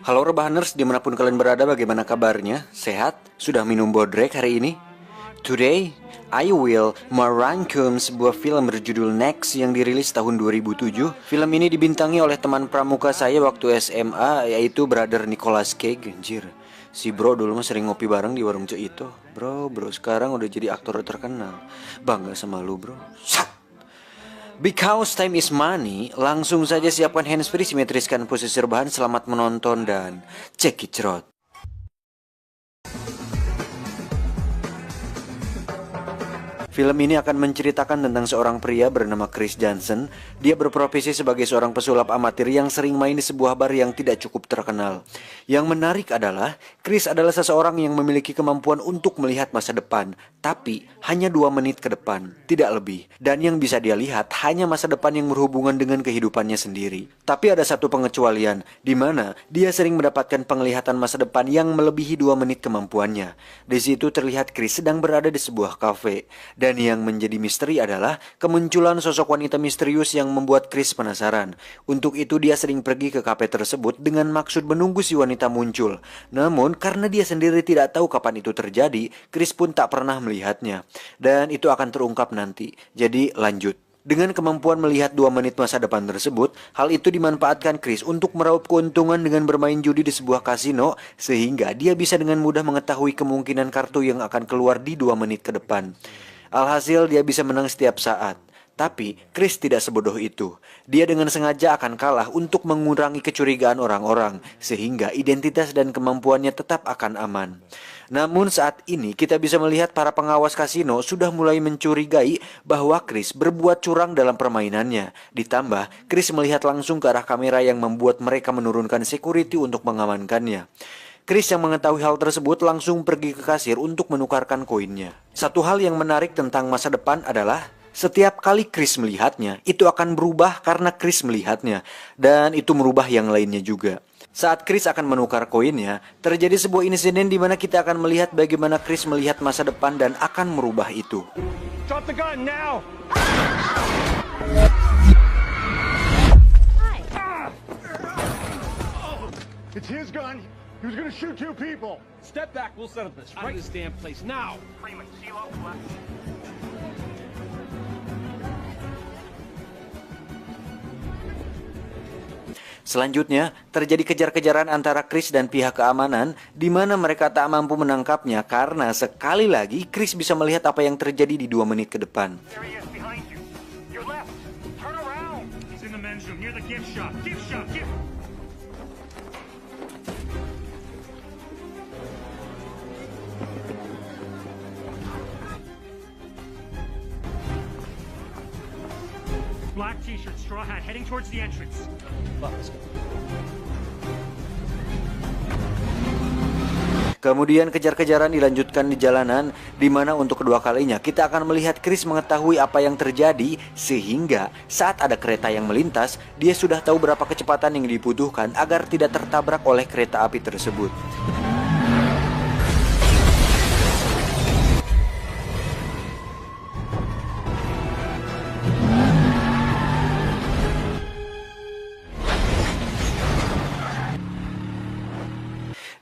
Halo Rebahaners, dimanapun kalian berada, bagaimana kabarnya? Sehat? Sudah minum bodrek hari ini? Today, I will merangkum sebuah film berjudul Next yang dirilis tahun 2007. Film ini dibintangi oleh teman pramuka saya waktu SMA, yaitu Brother Nicolas Cage. Anjir, si bro dulu mah sering ngopi bareng di warung Cek itu. Bro, sekarang udah jadi aktor terkenal. Bangga sama lu bro. Sat! Because time is money, langsung saja siapkan handsfree, simetriskan posisi rebahan, selamat menonton dan check it out. Film ini akan menceritakan tentang seorang pria bernama Chris Johnson. Dia berprofesi sebagai seorang pesulap amatir yang sering main di sebuah bar yang tidak cukup terkenal. Yang menarik adalah, Chris adalah seseorang yang memiliki kemampuan untuk melihat masa depan, tapi hanya 2 menit ke depan, tidak lebih. Dan yang bisa dia lihat hanya masa depan yang berhubungan dengan kehidupannya sendiri. Tapi ada satu pengecualian, di mana dia sering mendapatkan penglihatan masa depan yang melebihi 2 menit kemampuannya. Di situ terlihat Chris sedang berada di sebuah kafe. Dan yang menjadi misteri adalah kemunculan sosok wanita misterius yang membuat Chris penasaran. Untuk itu dia sering pergi ke kafe tersebut dengan maksud menunggu si wanita muncul. Namun karena dia sendiri tidak tahu kapan itu terjadi, Chris pun tak pernah melihatnya. Dan itu akan terungkap nanti. Jadi lanjut. Dengan kemampuan melihat 2 menit masa depan tersebut, hal itu dimanfaatkan Chris untuk meraup keuntungan dengan bermain judi di sebuah kasino, sehingga dia bisa dengan mudah mengetahui kemungkinan kartu yang akan keluar di 2 menit ke depan. Alhasil dia bisa menang setiap saat. Tapi Chris tidak sebodoh itu. Dia dengan sengaja akan kalah untuk mengurangi kecurigaan orang-orang, sehingga identitas dan kemampuannya tetap akan aman. Namun saat ini kita bisa melihat para pengawas kasino sudah mulai mencurigai bahwa Chris berbuat curang dalam permainannya. Ditambah, Chris melihat langsung ke arah kamera yang membuat mereka menurunkan security untuk mengamankannya. Chris yang mengetahui hal tersebut langsung pergi ke kasir untuk menukarkan koinnya. Satu hal yang menarik tentang masa depan adalah setiap kali Chris melihatnya, itu akan berubah karena Chris melihatnya. Dan itu merubah yang lainnya juga. Saat Chris akan menukar koinnya, terjadi sebuah insiden di mana kita akan melihat bagaimana Chris melihat masa depan dan akan merubah itu. Drop the gun now! It's his gun. He was gonna shoot 2 people. Step back, we'll settle this. Out of this damn place now. Freeman, CeeLo, left. Selanjutnya, terjadi kejar-kejaran antara Chris dan pihak keamanan di mana mereka tak mampu menangkapnya karena sekali lagi Chris bisa melihat apa yang terjadi di 2 menit ke depan. There he is, behind you. Your left. Turn around. He's in the men's room near the gift shop. Gift shop, gift. Black t-shirt, straw hat, heading towards the entrance. Kemudian kejar-kejaran dilanjutkan di jalanan, di mana untuk kedua kalinya kita akan melihat Chris mengetahui apa yang terjadi, sehingga saat ada kereta yang melintas, dia sudah tahu berapa kecepatan yang dibutuhkan agar tidak tertabrak oleh kereta api tersebut.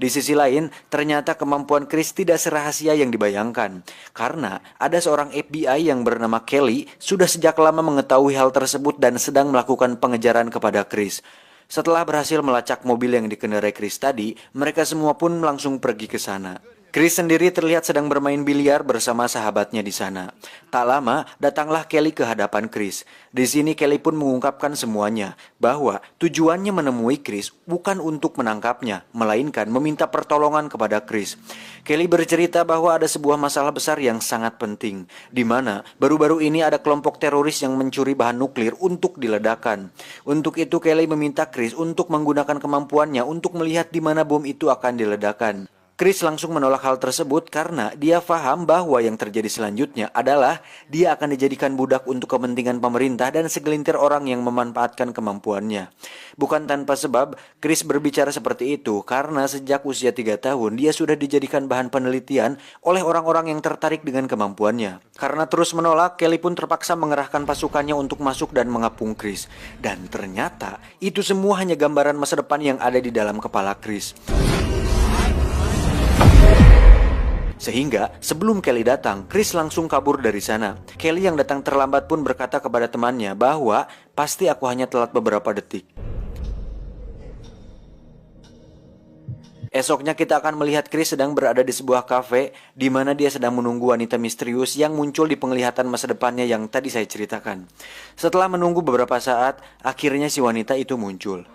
Di sisi lain, ternyata kemampuan Chris tidak serahasia yang dibayangkan. Karena ada seorang FBI yang bernama Kelly sudah sejak lama mengetahui hal tersebut dan sedang melakukan pengejaran kepada Chris. Setelah berhasil melacak mobil yang dikendarai Chris tadi, mereka semua pun langsung pergi ke sana. Chris sendiri terlihat sedang bermain biliar bersama sahabatnya di sana. Tak lama, datanglah Kelly ke hadapan Chris. Di sini Kelly pun mengungkapkan semuanya, bahwa tujuannya menemui Chris bukan untuk menangkapnya, melainkan meminta pertolongan kepada Chris. Kelly bercerita bahwa ada sebuah masalah besar yang sangat penting, di mana baru-baru ini ada kelompok teroris yang mencuri bahan nuklir untuk diledakkan. Untuk itu Kelly meminta Chris untuk menggunakan kemampuannya untuk melihat di mana bom itu akan diledakkan. Chris langsung menolak hal tersebut karena dia paham bahwa yang terjadi selanjutnya adalah dia akan dijadikan budak untuk kepentingan pemerintah dan segelintir orang yang memanfaatkan kemampuannya. Bukan tanpa sebab, Chris berbicara seperti itu karena sejak usia 3 tahun dia sudah dijadikan bahan penelitian oleh orang-orang yang tertarik dengan kemampuannya. Karena terus menolak, Kelly pun terpaksa mengerahkan pasukannya untuk masuk dan mengapung Chris. Dan ternyata itu semua hanya gambaran masa depan yang ada di dalam kepala Chris. Sehingga sebelum Kelly datang, Chris langsung kabur dari sana. Kelly yang datang terlambat pun berkata kepada temannya bahwa pasti aku hanya telat beberapa detik. Esoknya kita akan melihat Chris sedang berada di sebuah kafe di mana dia sedang menunggu wanita misterius yang muncul di penglihatan masa depannya yang tadi saya ceritakan. Setelah menunggu beberapa saat, akhirnya si wanita itu muncul.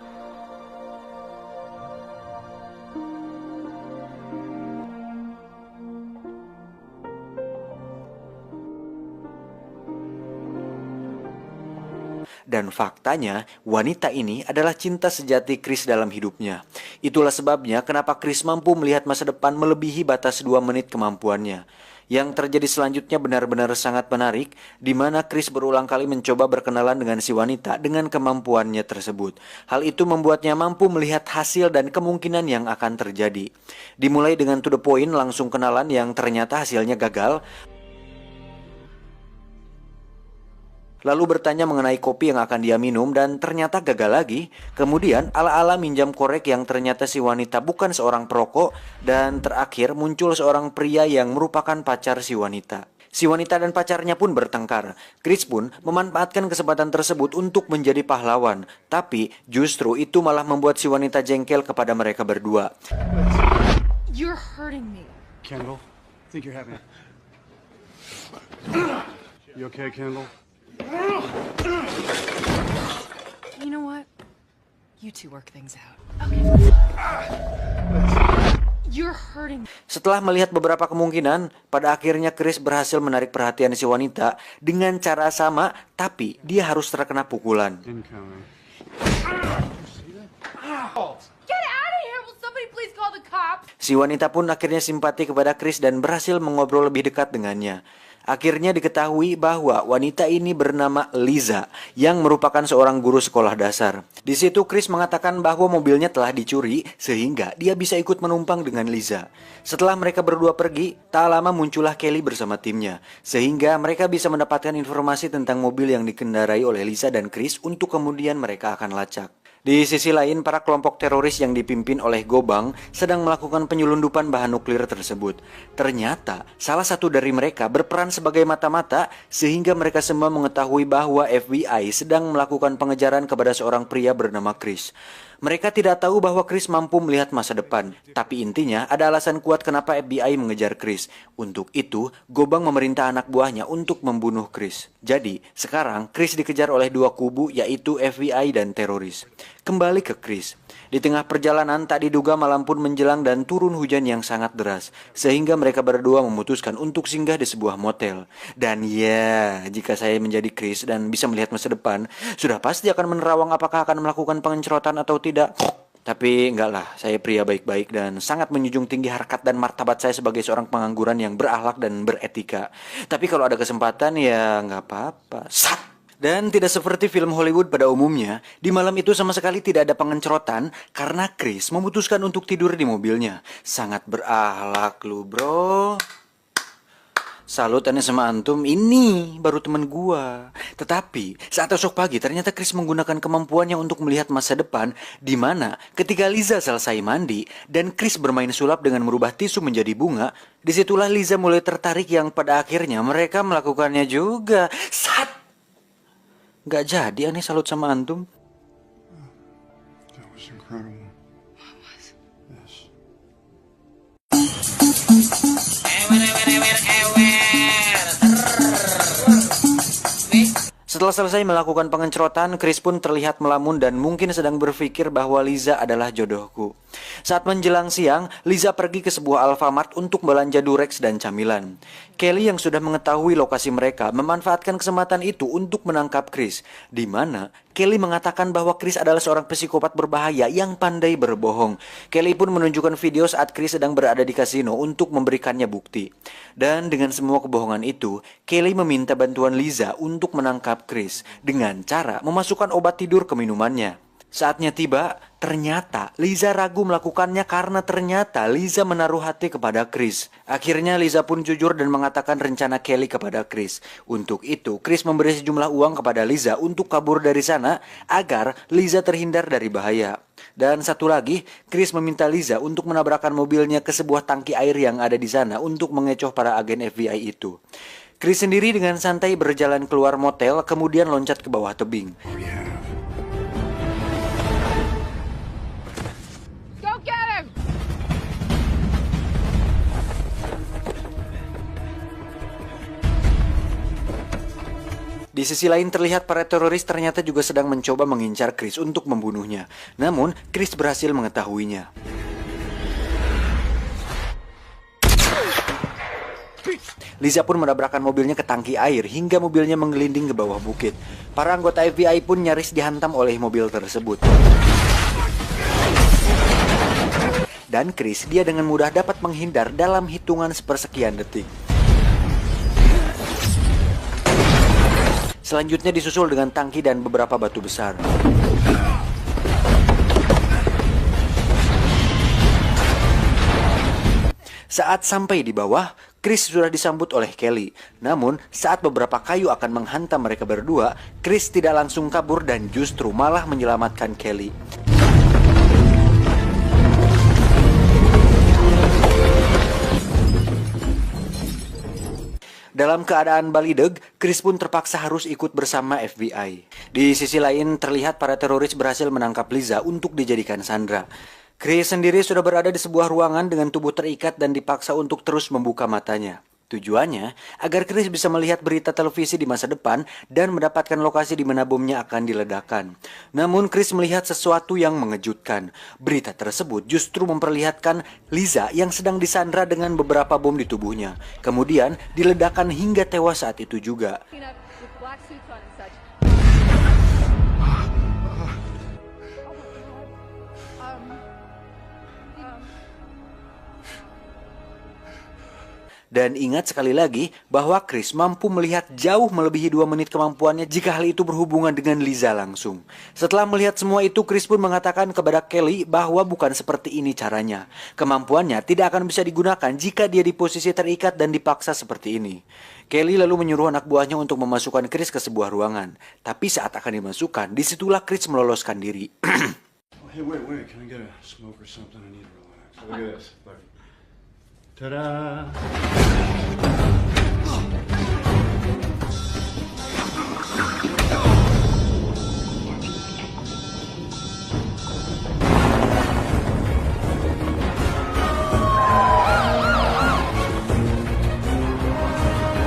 Dan faktanya, wanita ini adalah cinta sejati Chris dalam hidupnya. Itulah sebabnya kenapa Chris mampu melihat masa depan melebihi batas 2 menit kemampuannya. Yang terjadi selanjutnya benar-benar sangat menarik, di mana Chris berulang kali mencoba berkenalan dengan si wanita dengan kemampuannya tersebut. Hal itu membuatnya mampu melihat hasil dan kemungkinan yang akan terjadi. Dimulai dengan to the point, langsung kenalan yang ternyata hasilnya gagal. Lalu bertanya mengenai kopi yang akan dia minum dan ternyata gagal lagi. Kemudian ala-ala minjam korek yang ternyata si wanita bukan seorang perokok. Dan terakhir muncul seorang pria yang merupakan pacar si wanita. Si wanita dan pacarnya pun bertengkar. Chris pun memanfaatkan kesempatan tersebut untuk menjadi pahlawan. Tapi justru itu malah membuat si wanita jengkel kepada mereka berdua. You're hurting me. Kendall, I think you're having it. You okay, Kendall? You know what? You two work things out. Okay. You're hurting me. Setelah melihat beberapa kemungkinan, pada akhirnya Chris berhasil menarik perhatian si wanita dengan cara sama, tapi dia harus terkena pukulan. Incoming. Get out of here! Will somebody please call the cops? Si wanita pun akhirnya simpati kepada Chris dan berhasil mengobrol lebih dekat dengannya. Akhirnya diketahui bahwa wanita ini bernama Liza yang merupakan seorang guru sekolah dasar. Di situ Chris mengatakan bahwa mobilnya telah dicuri sehingga dia bisa ikut menumpang dengan Liza. Setelah mereka berdua pergi, tak lama muncullah Kelly bersama timnya. Sehingga mereka bisa mendapatkan informasi tentang mobil yang dikendarai oleh Liza dan Chris untuk kemudian mereka akan lacak. Di sisi lain, para kelompok teroris yang dipimpin oleh Gobang sedang melakukan penyelundupan bahan nuklir tersebut. Ternyata, salah satu dari mereka berperan sebagai mata-mata sehingga mereka semua mengetahui bahwa FBI sedang melakukan pengejaran kepada seorang pria bernama Chris. Mereka tidak tahu bahwa Chris mampu melihat masa depan, tapi intinya ada alasan kuat kenapa FBI mengejar Chris. Untuk itu, Gobang memerintah anak buahnya untuk membunuh Chris. Jadi, sekarang Chris dikejar oleh dua kubu yaitu FBI dan teroris. Kembali ke Chris. Di tengah perjalanan tak diduga malam pun menjelang dan turun hujan yang sangat deras. Sehingga mereka berdua memutuskan untuk singgah di sebuah motel. Dan ya, jika saya menjadi Chris dan bisa melihat masa depan, sudah pasti akan menerawang apakah akan melakukan pengerotan atau tidak. Tapi enggak lah, saya pria baik-baik dan sangat menjunjung tinggi harkat dan martabat saya sebagai seorang pengangguran yang berakhlak dan beretika. Tapi kalau ada kesempatan ya nggak apa-apa. Sat! Dan tidak seperti film Hollywood pada umumnya, di malam itu sama sekali tidak ada pengerotan karena Chris memutuskan untuk tidur di mobilnya. Sangat berakhlak lu bro. Salut aneh sama antum, ini baru teman gua. Tetapi saat esok pagi ternyata Chris menggunakan kemampuannya untuk melihat masa depan, di mana ketika Liza selesai mandi dan Chris bermain sulap dengan merubah tisu menjadi bunga, disitulah Liza mulai tertarik yang pada akhirnya mereka melakukannya juga. Gak jadi aneh salut sama antum. That was incredible. Yes. Setelah selesai melakukan pengencrotan, Chris pun terlihat melamun dan mungkin sedang berpikir bahwa Liza adalah jodohku. Saat menjelang siang, Liza pergi ke sebuah Alfamart untuk belanja Durex dan camilan. Kelly yang sudah mengetahui lokasi mereka memanfaatkan kesempatan itu untuk menangkap Chris, di mana Kelly mengatakan bahwa Chris adalah seorang psikopat berbahaya yang pandai berbohong. Kelly pun menunjukkan video saat Chris sedang berada di kasino untuk memberikannya bukti. Dan dengan semua kebohongan itu, Kelly meminta bantuan Liza untuk menangkap Chris dengan cara memasukkan obat tidur ke minumannya. Saatnya tiba, ternyata Liza ragu melakukannya karena ternyata Liza menaruh hati kepada Chris. Akhirnya Liza pun jujur dan mengatakan rencana Kelly kepada Chris. Untuk itu, Chris memberi sejumlah uang kepada Liza untuk kabur dari sana agar Liza terhindar dari bahaya. Dan satu lagi, Chris meminta Liza untuk menabrakkan mobilnya ke sebuah tangki air yang ada di sana untuk mengecoh para agen FBI itu. Chris sendiri dengan santai berjalan keluar motel, kemudian loncat ke bawah tebing. Di sisi lain terlihat para teroris ternyata juga sedang mencoba mengincar Chris untuk membunuhnya. Namun, Chris berhasil mengetahuinya. Liza pun menabrakkan mobilnya ke tangki air hingga mobilnya menggelinding ke bawah bukit. Para anggota FBI pun nyaris dihantam oleh mobil tersebut. Dan Chris, dia dengan mudah dapat menghindar dalam hitungan sepersekian detik. Selanjutnya disusul dengan tangki dan beberapa batu besar. Saat sampai di bawah, Chris sudah disambut oleh Kelly. Namun, saat beberapa kayu akan menghantam mereka berdua, Chris tidak langsung kabur dan justru malah menyelamatkan Kelly. Dalam keadaan balideg, Chris pun terpaksa harus ikut bersama FBI. Di sisi lain, terlihat para teroris berhasil menangkap Liza untuk dijadikan sandera. Chris sendiri sudah berada di sebuah ruangan dengan tubuh terikat dan dipaksa untuk terus membuka matanya. Tujuannya, agar Chris bisa melihat berita televisi di masa depan dan mendapatkan lokasi di mana bomnya akan diledakkan. Namun Chris melihat sesuatu yang mengejutkan. Berita tersebut justru memperlihatkan Liza yang sedang disandra dengan beberapa bom di tubuhnya. Kemudian diledakkan hingga tewas saat itu juga. Dan ingat sekali lagi bahwa Chris mampu melihat jauh melebihi 2 menit kemampuannya jika hal itu berhubungan dengan Liza langsung. Setelah melihat semua itu, Chris pun mengatakan kepada Kelly bahwa bukan seperti ini caranya. Kemampuannya tidak akan bisa digunakan jika dia di posisi terikat dan dipaksa seperti ini. Kelly lalu menyuruh anak buahnya untuk memasukkan Chris ke sebuah ruangan. Tapi saat akan dimasukkan, disitulah Chris meloloskan diri. Hey, wait. Can I get a smoke or something? I need to relax. Look at this. Look. Ta-da!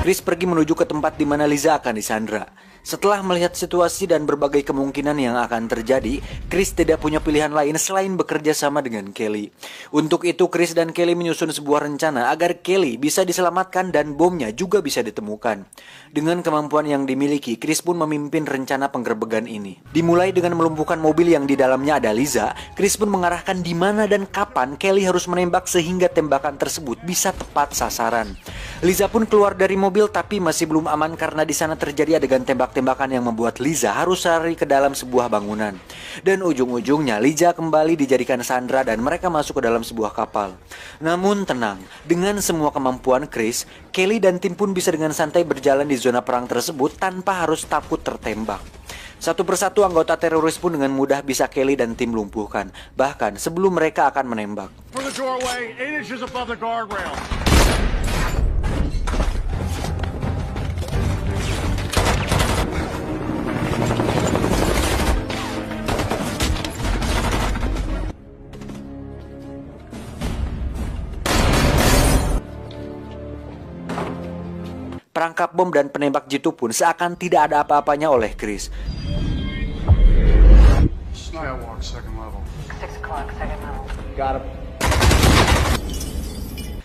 Chris pergi menuju ke tempat di mana Liza akan disandra. Setelah melihat situasi dan berbagai kemungkinan yang akan terjadi, Chris tidak punya pilihan lain selain bekerja sama dengan Kelly. Untuk itu, Chris dan Kelly menyusun sebuah rencana agar Kelly bisa diselamatkan dan bomnya juga bisa ditemukan. Dengan kemampuan yang dimiliki, Chris pun memimpin rencana penggerbegan ini. Dimulai dengan melumpuhkan mobil yang di dalamnya ada Liza, Chris pun mengarahkan di mana dan kapan Kelly harus menembak sehingga tembakan tersebut bisa tepat sasaran. Liza pun keluar dari mobil tapi masih belum aman karena di sana terjadi adegan tembak-tembakan yang membuat Liza harus lari ke dalam sebuah bangunan. Dan ujung-ujungnya Liza kembali dijadikan sandera dan mereka masuk ke dalam sebuah kapal. Namun tenang, dengan semua kemampuan Chris, Kelly dan tim pun bisa dengan santai berjalan di zona perang tersebut tanpa harus takut tertembak. Satu persatu anggota teroris pun dengan mudah bisa Kelly dan tim lumpuhkan, bahkan sebelum mereka akan menembak. For the doorway, 8 inches above the guardrail. perangkap bom dan penembak jitu pun seakan tidak ada apa-apanya oleh Chris. Skywalk, second level. Got him.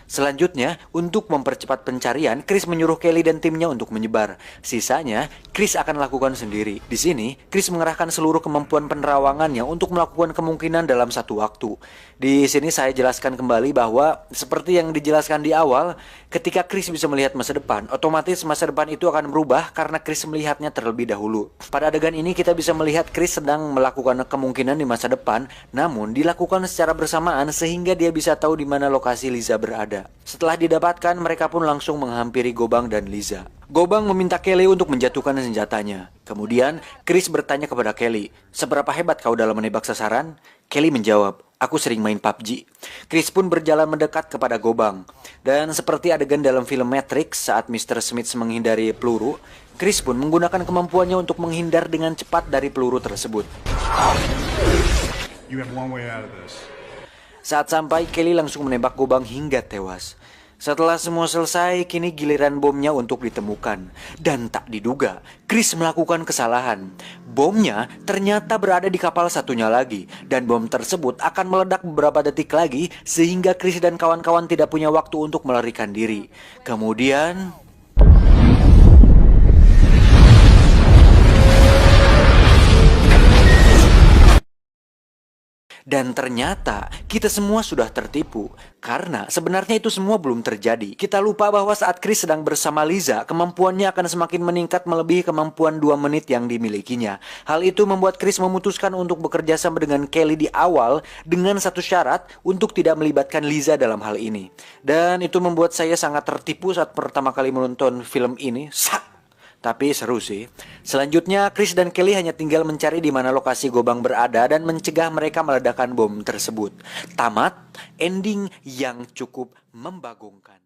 Selanjutnya, untuk mempercepat pencarian, Chris menyuruh Kelly dan timnya untuk menyebar. Sisanya, Chris akan lakukan sendiri. Di sini, Chris mengerahkan seluruh kemampuan penerawangannya untuk melakukan kemungkinan dalam satu waktu. Di sini saya jelaskan kembali bahwa seperti yang dijelaskan di awal, ketika Chris bisa melihat masa depan, otomatis masa depan itu akan berubah karena Chris melihatnya terlebih dahulu. Pada adegan ini kita bisa melihat Chris sedang melakukan kemungkinan di masa depan, namun dilakukan secara bersamaan sehingga dia bisa tahu di mana lokasi Liza berada. Setelah didapatkan, mereka pun langsung menghampiri Gobang dan Liza. Gobang meminta Kelly untuk menjatuhkan senjatanya. Kemudian, Chris bertanya kepada Kelly, "Seberapa hebat kau dalam menembak sasaran?" Kelly menjawab, "Aku sering main PUBG." Chris pun berjalan mendekat kepada Gobang. Dan seperti adegan dalam film Matrix saat Mr. Smith menghindari peluru, Chris pun menggunakan kemampuannya untuk menghindar dengan cepat dari peluru tersebut. You have one way out of this. Saat sampai, Kelly langsung menembak Gobang hingga tewas. Setelah semua selesai, kini giliran bomnya untuk ditemukan. Dan tak diduga, Chris melakukan kesalahan. Bomnya ternyata berada di kapal satunya lagi. Dan bom tersebut akan meledak beberapa detik lagi, sehingga Chris dan kawan-kawan tidak punya waktu untuk melarikan diri. Kemudian... Dan ternyata kita semua sudah tertipu. Karena sebenarnya itu semua belum terjadi. Kita lupa bahwa saat Chris sedang bersama Liza, kemampuannya akan semakin meningkat melebihi kemampuan 2 menit yang dimilikinya. Hal itu membuat Chris memutuskan untuk bekerja sama dengan Kelly di awal dengan satu syarat untuk tidak melibatkan Liza dalam hal ini. Dan itu membuat saya sangat tertipu saat pertama kali menonton film ini. Tapi seru sih. Selanjutnya, Chris dan Kelly hanya tinggal mencari di mana lokasi Gobang berada dan mencegah mereka meledakkan bom tersebut. Tamat, ending yang cukup membagongkan.